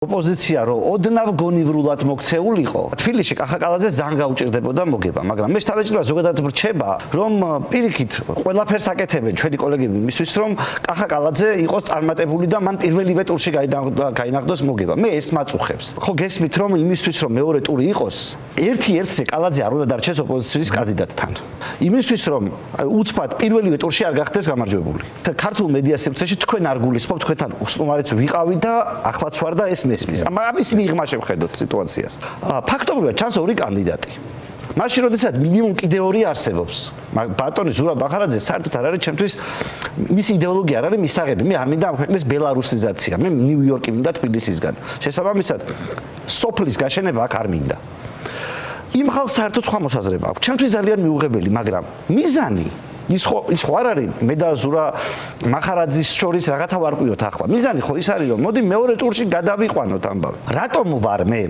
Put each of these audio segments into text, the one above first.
ოპოზიცია რო ოდნავ გონივრულად მოქცეულიყო თბილისში კახაკალაძე ძალიან გაუჭირდებოდა მოგება მაგრამ მე შთაბეჭდილება ზოგადად ვრჩება რომ პირიქით ყველაფერს აკეთებენ ჩვენი კოლეგები იმისთვის რომ კახაკალაძე იყოს წარმატებული და მან პირველივე ტურში გაინაღდოს მოგება მე ეს მაწუხებს ხო გესმით რომ იმისთვის რომ მეორე ტური იყოს ერთ-ერთზე კალაძე არ უნდა დარჩეს ოპოზიციის კანდიდატთან იმისთვის რომ უცბად პირველივე ტურში არ გახდეს გამარჯვებული ქართულ მედია სივრცეში თქვენ არ გულისხმობთ თქვენთან უცნაურიც ვიყავი და ახლაც ვარ და ეს მესმის. ამის მიღმა შევხედოთ სიტუაციას. ფაქტობრივად ჩანს ორი კანდიდატი. მაშინ როდესაც მინიმუმ კიდე ორი არსებობს. ბატონი ზურაბ ბახარაძე საერთოდ არ არის ჩემთვის მისი იდეოლოგია არ არის მისაღები. მე არ მინდა ამ ქვეყნის ბელარუსიზაცია. მე ნიუ-იორკი მინდა თბილისისგან. შესაბამისად სოფლის გაშენება აქ არ მინდა. იმ ხალხს საერთოდ სხვა მოსაზრება აქვს. ჩემთვის ძალიან მიუღებელი, მაგრამ მიზანი ის ხო არ არის მე და ზურა მახარაძის შორის რაღაცა ვარკვიოთ ახლა. მიზანი ხო ის არის რომ მოდი მეორე ტურში გადავიყვანოთ ამბავი. რატომ ვარ მე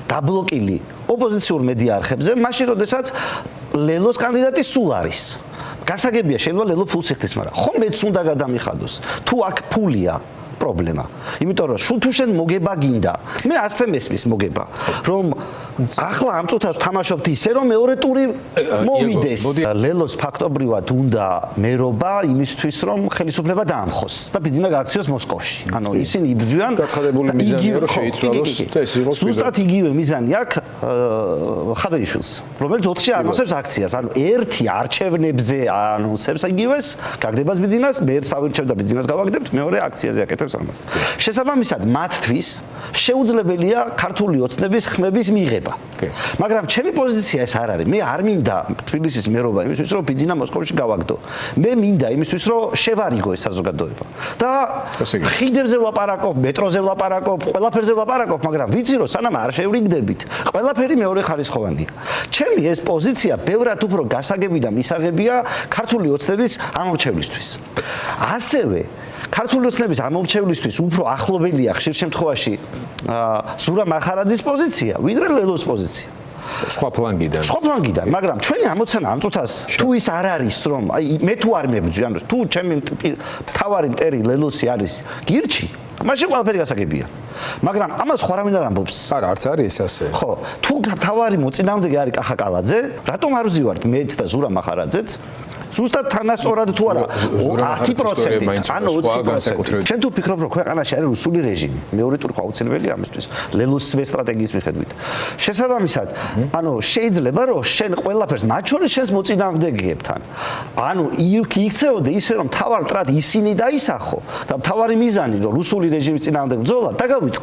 დაბლოკილი ოპოზიციურ მედია არხებზე, მაშინ როდესაც ლელოს კანდიდატი სულ არის. გასაგებია შეიძლება ლელო ფულს იხდეს, მაგრამ ხო მეც უნდა გადამიხადოს. თუ აქ ფულია პრობლემა. იმიტომ რომ თუ შენ მოგება გინდა. მე ასე მესმის მოგება, რომ ახლა ამ წუთას თამაშობთ ისე რომ მეორე ტური მოვიდეს. ლელოს ფაქტობრივად უნდა მერობა იმისთვის რომ ხელისუფლება დაამხოს და ბიძინა გააქციოს მოსკოვში. ანუ ისინი იბრძვიან გაცხადებული მიზანია რომ შეიცვალოს და ეს იყოს ზუსტად იგივე მიზანი აქვს ხაბეიშვილს, რომელიც 4-ში ანონსებს აქციას. ანუ ერთი არჩევნებზე ანონსებს იგივეს, გაგდებას ბიძინას, მე სავირჩევ და ბიძინას გავაგდებთ, მეორე აქციაზე აკეთებს ამას. შესაბამისად მათთვის შეუძლებელია ქართული ოცნების ხმების მიღება. მაგრამ ჩემი პოზიცია ეს არ არის. მე არ მინდა თბილისის მერობა იმისთვის რომ ბიძინა მოსკოვში გავაგდო. მე მინდა იმისთვის რომ შევარიგო ეს საზოგადოება. და ხიდებზე ვლაპარაკობ, მეტროზე ვლაპარაკობ, ყველაფერზე ვლაპარაკობ, მაგრამ ვიცი რომ სანამ არ შევრიგდებით, ყველაფერი მეორე ხარისხოვანია. ჩემი ეს პოზიცია ბევრად უფრო გასაგები და მისაღებია ქართული ოცნების ამორჩევლისთვის. ასევე ქართული ოცნების ამორჩევლისთვის უფრო ახლობელია ხშირ შემთხვევაში ზურა მახარაძის პოზიცია, ვიდრე ლელოს პოზიცია. სხვა ფლანგიდან, მაგრამ ჩვენი ამოცანა ამ წუთას თუ ის არ არის, რომ მე თუ არ მებრძვი, ანუ თუ ჩემი თავარი მტერი ლელოსი არის გირჩი, მაშინ ყველაფერი გასაგებია. მაგრამ ამას ხო არავინ არ ამბობს. არა, არც არის ეს ასე. ხო, თუ თავარი მოწინააღმდეგე არის კახაკალაძე, რატომ არ ვზივართ მეც და ზურა მახარაძეც? ზუსტად თანასწორად თუ არა 10%, ანუ 20%. შენ თუ ფიქრობ რომ ქვეყანაში არის რუსული რეჟიმი, მეორე ტური აუცილებელია ამისთვის, ლელოსის სტრატეგიის მიხედვით. შესაბამისად, ანუ შეიძლება რომ შენ ყველაფერს, მათ შორის შენს მოწინააღმდეგეებთან, ანუ იქცეოდე ისე რომ თავარ მტრად ისინი დაისახო და თავარი მიზანი რომ რუსული რეჟიმის წინააღმდეგ ბრძოლა დაგავიწყდე.